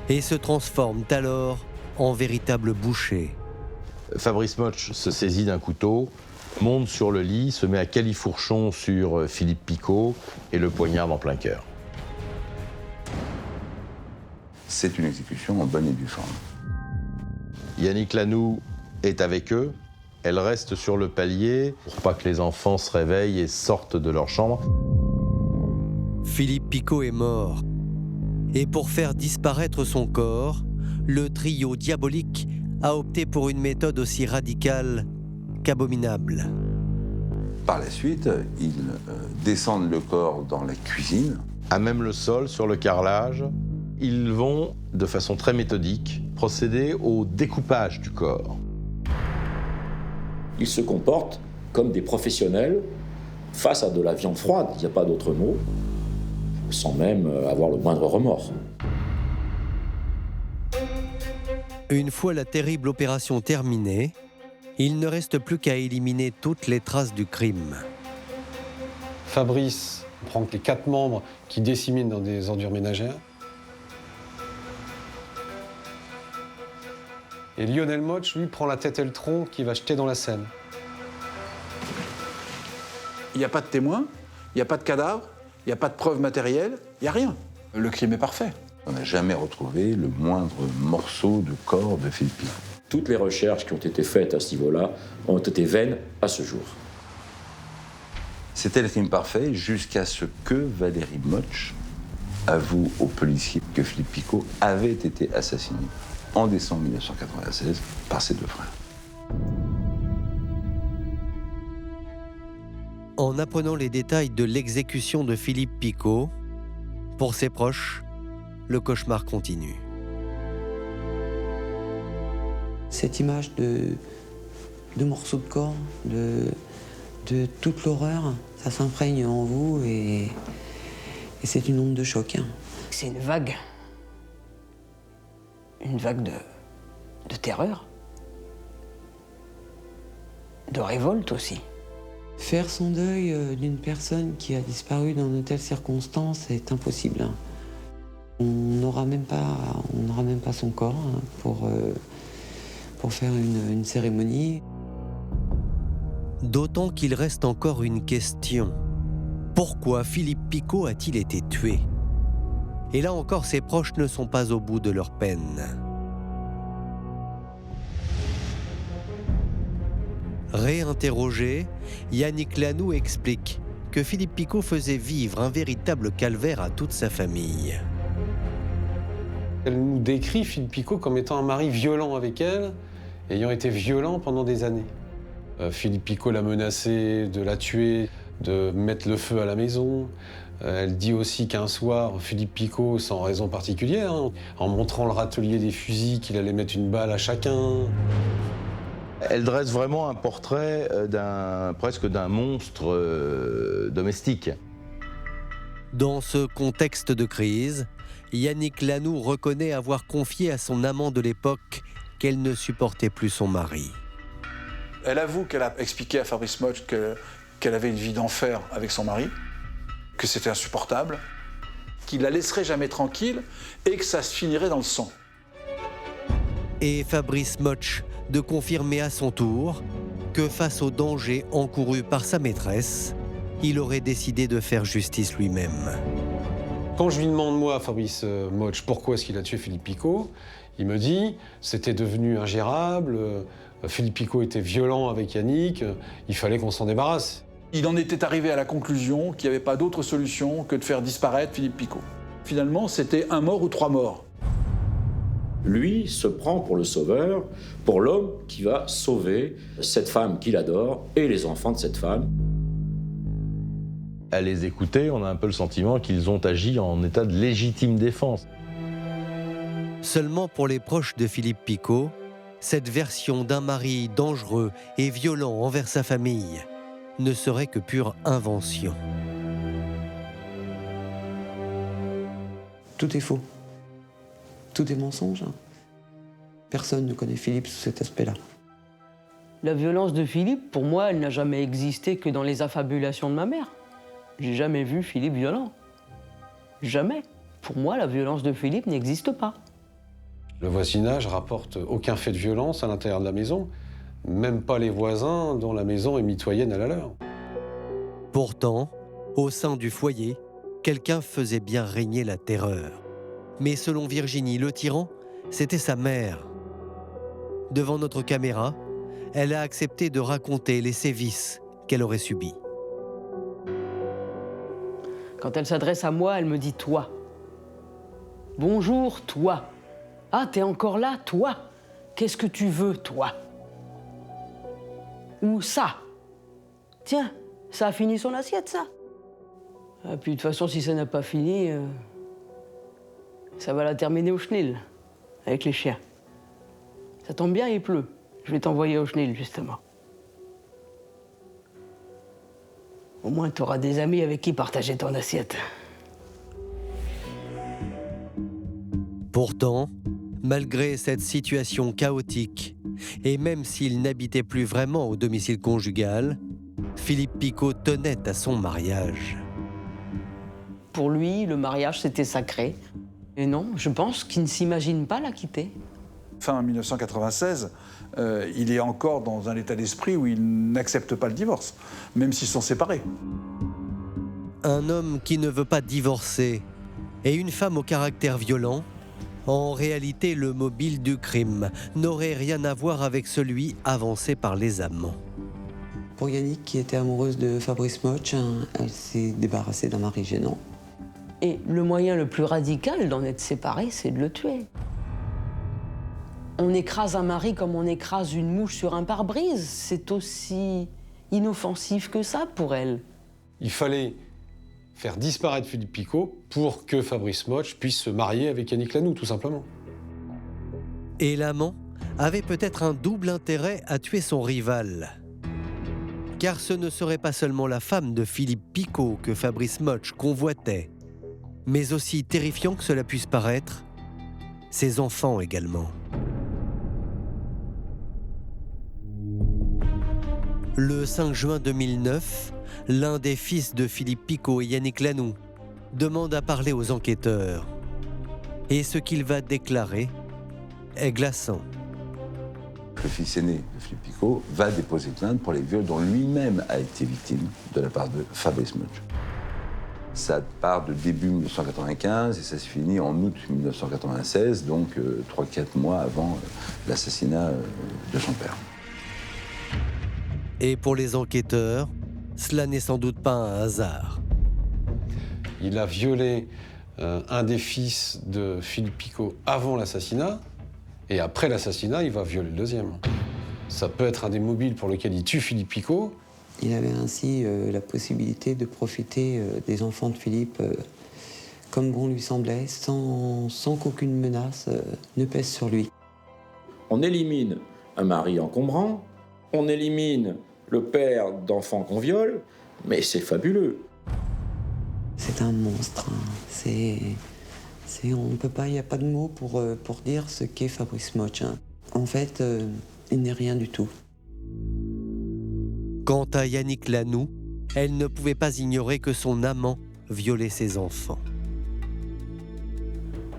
et se transforment alors en véritables bouchers.
Fabrice Motch se saisit d'un couteau, monte sur le lit, se met à califourchon sur Philippe Picot et le poignarde en plein cœur.
C'est une exécution en bonne et due forme.
Yannick Lanoux est avec eux. Elle reste sur le palier pour pas que les enfants se réveillent et sortent de leur chambre.
Philippe Picot est mort. Et pour faire disparaître son corps, le trio diabolique a opté pour une méthode aussi radicale qu'abominable.
Par la suite, ils descendent le corps dans la cuisine.
À même le sol, sur le carrelage, ils vont, de façon très méthodique, procéder au découpage du corps.
Ils se comportent comme des professionnels face à de la viande froide, il n'y a pas d'autre mot, sans même avoir le moindre remords.
Une fois la terrible opération terminée, il ne reste plus qu'à éliminer toutes les traces du crime.
Fabrice prend les 4 membres qui disséminent dans des ordures ménagères. Et Lionel Motch, lui, prend la tête et le tronc qu'il va jeter dans la Seine.
Il n'y a pas de témoins, il n'y a pas de cadavre, il n'y a pas de preuves matérielles, il n'y a rien. Le crime est parfait.
On n'a jamais retrouvé le moindre morceau de corps de Philippe Picot.
Toutes les recherches qui ont été faites à ce niveau-là ont été vaines à ce jour.
C'était le crime parfait jusqu'à ce que Valérie Motch avoue aux policiers que Philippe Picot avait été assassiné en décembre 1996 par ses 2 frères.
En apprenant les détails de l'exécution de Philippe Picot, pour ses proches, le cauchemar continue.
Cette image de morceaux de corps, de toute l'horreur, ça s'imprègne en vous et c'est une onde de choc.
C'est une vague de terreur, de révolte aussi.
Faire son deuil d'une personne qui a disparu dans de telles circonstances est impossible. On n'aura même pas son corps pour faire une cérémonie.
D'autant qu'il reste encore une question. Pourquoi Philippe Picot a-t-il été tué ? Et là encore, ses proches ne sont pas au bout de leur peine. Réinterrogé, Yannick Lanoux explique que Philippe Picot faisait vivre un véritable calvaire à toute sa famille.
Elle nous décrit Philippe Picot comme étant un mari violent avec elle, ayant été violent pendant des années. Philippe Picot l'a menacé de la tuer, de mettre le feu à la maison. Elle dit aussi qu'un soir, Philippe Picot, sans raison particulière, en montrant le râtelier des fusils, qu'il allait mettre une balle à chacun.
Elle dresse vraiment un portrait presque d'un monstre domestique.
Dans ce contexte de crise, Yannick Lanoux reconnaît avoir confié à son amant de l'époque qu'elle ne supportait plus son mari.
Elle avoue qu'elle a expliqué à Fabrice Motch qu'elle avait une vie d'enfer avec son mari, que c'était insupportable, qu'il la laisserait jamais tranquille et que ça se finirait dans le sang.
Et Fabrice Motch de confirmer à son tour que face au danger encouru par sa maîtresse, il aurait décidé de faire justice lui-même.
Quand je lui demande, moi, Fabrice Motch, pourquoi est-ce qu'il a tué Philippe Picot, il me dit c'était devenu ingérable, Philippe Picot était violent avec Yannick, il fallait qu'on s'en débarrasse.
Il en était arrivé à la conclusion qu'il n'y avait pas d'autre solution que de faire disparaître Philippe Picot. Finalement, c'était 1 mort ou 3 morts.
Lui se prend pour le sauveur, pour l'homme qui va sauver cette femme qu'il adore et les enfants de cette femme.
À les écouter, on a un peu le sentiment qu'ils ont agi en état de légitime défense.
Seulement pour les proches de Philippe Picot, cette version d'un mari dangereux et violent envers sa famille ne serait que pure invention.
Tout est faux. Tout est mensonge. Personne ne connaît Philippe sous cet aspect-là.
La violence de Philippe, pour moi, elle n'a jamais existé que dans les affabulations de ma mère. J'ai jamais vu Philippe violent. Jamais. Pour moi, la violence de Philippe n'existe pas.
Le voisinage rapporte aucun fait de violence à l'intérieur de la maison, même pas les voisins dont la maison est mitoyenne à la leur.
Pourtant, au sein du foyer, quelqu'un faisait bien régner la terreur. Mais selon Virginie, le tyran, c'était sa mère. Devant notre caméra, elle a accepté de raconter les sévices qu'elle aurait subis.
Quand elle s'adresse à moi, elle me dit « toi ». Bonjour, toi. Ah, t'es encore là, toi. Qu'est-ce que tu veux, toi? Ou ça. Tiens, ça a fini son assiette, ça. Ah, puis de toute façon, si ça n'a pas fini, ça va la terminer au chenil, avec les chiens. Ça tombe bien, il pleut. Je vais t'envoyer au chenil, justement. Au moins, t'auras des amis avec qui partager ton assiette.
Pourtant, malgré cette situation chaotique, et même s'il n'habitait plus vraiment au domicile conjugal, Philippe Picot tenait à son mariage.
Pour lui, le mariage, c'était sacré. Et non, je pense qu'il ne s'imagine pas la quitter.
Fin 1996, il est encore dans un état d'esprit où il n'accepte pas le divorce, même s'ils sont séparés.
Un homme qui ne veut pas divorcer et une femme au caractère violent, en réalité, le mobile du crime n'aurait rien à voir avec celui avancé par les amants.
Pour Yannick, qui était amoureuse de Fabrice Motch, elle s'est débarrassée d'un mari gênant.
Et le moyen le plus radical d'en être séparé, c'est de le tuer. On écrase un mari comme on écrase une mouche sur un pare-brise. C'est aussi inoffensif que ça pour elle.
Il fallait faire disparaître Philippe Picot pour que Fabrice Motch puisse se marier avec Yannick Lanoux, tout simplement.
Et l'amant avait peut-être un double intérêt à tuer son rival. Car ce ne serait pas seulement la femme de Philippe Picot que Fabrice Motch convoitait, mais aussi terrifiant que cela puisse paraître, ses enfants également. Le 5 juin 2009, l'un des fils de Philippe Picot et Yannick Lanoux demande à parler aux enquêteurs. Et ce qu'il va déclarer est glaçant.
Le fils aîné de Philippe Picot va déposer plainte pour les viols dont lui-même a été victime de la part de Fabrice Motch. Ça part de début 1995 et ça se finit en août 1996, donc 3-4 mois avant l'assassinat de son père.
Et pour les enquêteurs, cela n'est sans doute pas un hasard.
Il a violé un des fils de Philippe Picot avant l'assassinat, et après l'assassinat, il va violer le deuxième. Ça peut être un des mobiles pour lequel il tue Philippe Picot.
Il avait ainsi la possibilité de profiter des enfants de Philippe comme bon lui semblait, sans qu'aucune menace ne pèse sur lui.
On élimine un mari encombrant, on élimine le père d'enfants qu'on viole, mais c'est fabuleux.
C'est un monstre. On peut pas, il n'y a pas de mots pour dire ce qu'est Fabrice Motch. En fait, il n'est rien du tout.
Quant à Yannick Lanoux, elle ne pouvait pas ignorer que son amant violait ses enfants.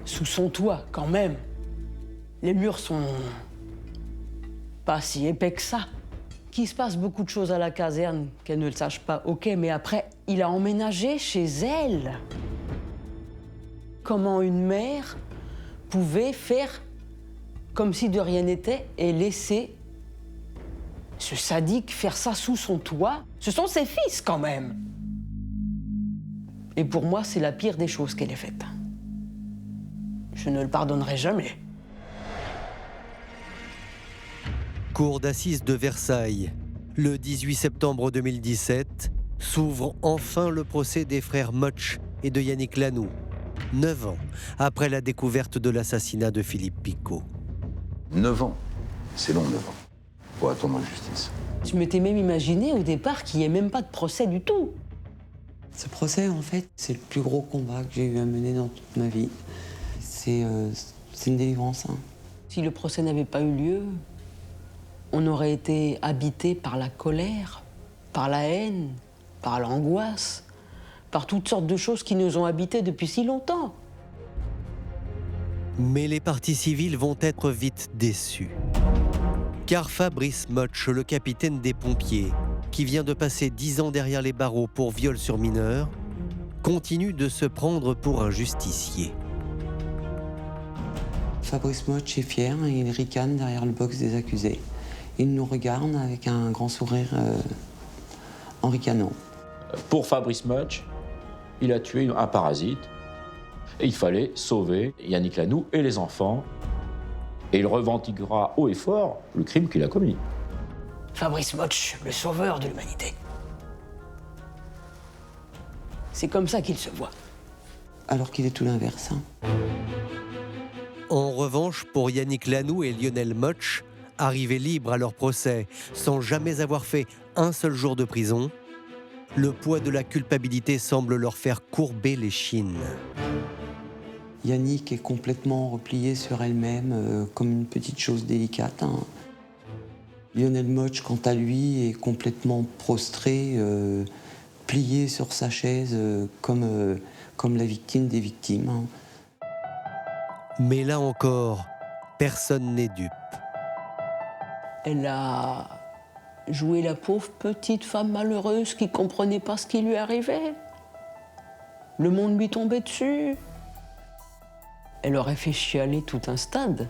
Sous son toit, quand même. Les murs sont pas si épais que ça. Qu'il se passe beaucoup de choses à la caserne, qu'elle ne le sache pas, ok, mais après, il a emménagé chez elle. Comment une mère pouvait faire comme si de rien n'était et laisser ce sadique faire ça sous son toit? Ce sont ses fils, quand même. Et pour moi, c'est la pire des choses qu'elle ait faites. Je ne le pardonnerai jamais.
Cour d'assises de Versailles, le 18 septembre 2017, s'ouvre enfin le procès des frères Motch et de Yannick Lanoux, 9 ans après la découverte de l'assassinat de Philippe Picot.
9 ans. C'est long, 9 ans, pour attendre la justice.
Je m'étais même imaginé au départ qu'il n'y ait même pas de procès du tout.
Ce procès, en fait, c'est le plus gros combat que j'ai eu à mener dans toute ma vie. C'est une délivrance. Hein.
Si le procès n'avait pas eu lieu, on aurait été habité par la colère, par la haine, par l'angoisse, par toutes sortes de choses qui nous ont habités depuis si longtemps.
Mais les parties civiles vont être vite déçues. Car Fabrice Motsch, le capitaine des pompiers, qui vient de passer 10 ans derrière les barreaux pour viol sur mineur, continue de se prendre pour un justicier.
Fabrice Motsch est fier, il ricane derrière le box des accusés. Il nous regarde avec un grand sourire en ricanant.
Pour Fabrice Motsch, il a tué un parasite. Et il fallait sauver Yannick Lanoux et les enfants. Et il revendiquera haut et fort le crime qu'il a commis.
Fabrice Motsch, le sauveur de l'humanité. C'est comme ça qu'il se voit.
Alors qu'il est tout l'inverse. Hein.
En revanche, pour Yannick Lanoux et Lionel Motsch, arrivés libres à leur procès sans jamais avoir fait un seul jour de prison, le poids de la culpabilité semble leur faire courber les chines.
Yannick est complètement repliée sur elle-même, comme une petite chose délicate. Hein. Lionel Motsch, quant à lui, est complètement prostré, plié sur sa chaise, comme la victime des victimes. Hein.
Mais là encore, personne n'est dupe.
Elle a joué la pauvre petite femme malheureuse qui ne comprenait pas ce qui lui arrivait. Le monde lui tombait dessus. Elle aurait fait chialer tout un stade.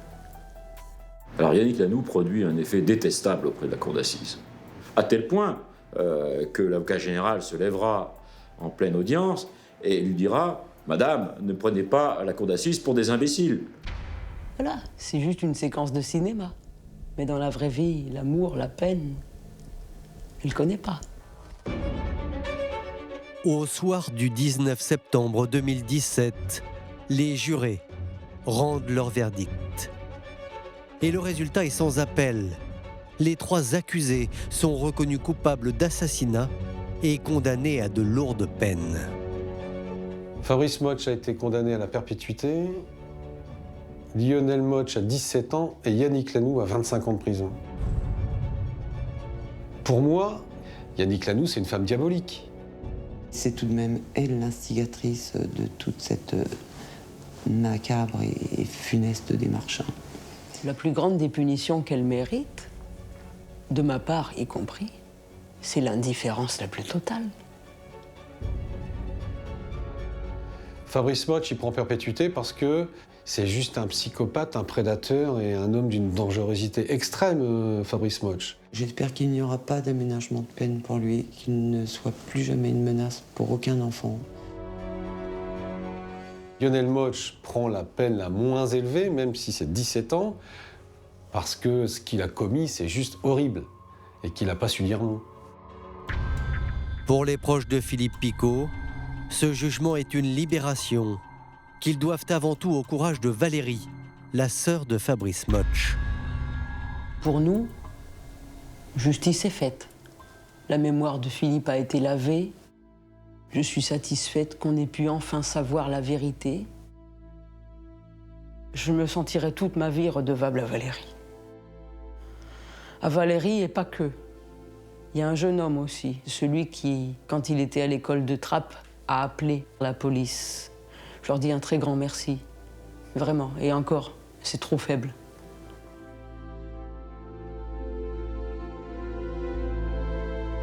Alors Yannick Lanoux produit un effet détestable auprès de la cour d'assises. À tel point que l'avocat général se lèvera en pleine audience et lui dira « Madame, ne prenez pas la cour d'assises pour des imbéciles ».
Voilà, c'est juste une séquence de cinéma. Mais dans la vraie vie, l'amour, la peine, elle ne connaît pas.
Au soir du 19 septembre 2017, les jurés rendent leur verdict. Et le résultat est sans appel. Les 3 accusés sont reconnus coupables d'assassinat et condamnés à de lourdes peines.
Fabrice Motsch a été condamné à la perpétuité, Lionel Motsch à 17 ans et Yannick Lanoux à 25 ans de prison. Pour moi, Yannick Lanoux, c'est une femme diabolique.
C'est tout de même elle l'instigatrice de toute cette macabre et funeste démarche.
La plus grande des punitions qu'elle mérite, de ma part y compris, c'est l'indifférence la plus totale.
Fabrice Motsch, il prend perpétuité parce que c'est juste un psychopathe, un prédateur et un homme d'une dangerosité extrême, Fabrice Motsch.
J'espère qu'il n'y aura pas d'aménagement de peine pour lui, qu'il ne soit plus jamais une menace pour aucun enfant.
Lionel Motsch prend la peine la moins élevée, même si c'est 17 ans, parce que ce qu'il a commis, c'est juste horrible et qu'il n'a pas su dire non.
Pour les proches de Philippe Picot, ce jugement est une libération qu'ils doivent avant tout au courage de Valérie, la sœur de Fabrice Motsch.
Pour nous, justice est faite. La mémoire de Philippe a été lavée. Je suis satisfaite qu'on ait pu enfin savoir la vérité. Je me sentirai toute ma vie redevable à Valérie. À Valérie et pas que. Il y a un jeune homme aussi, celui qui, quand il était à l'école de Trappes, a appelé la police. Je leur dis un très grand merci. Vraiment, et encore, c'est trop faible.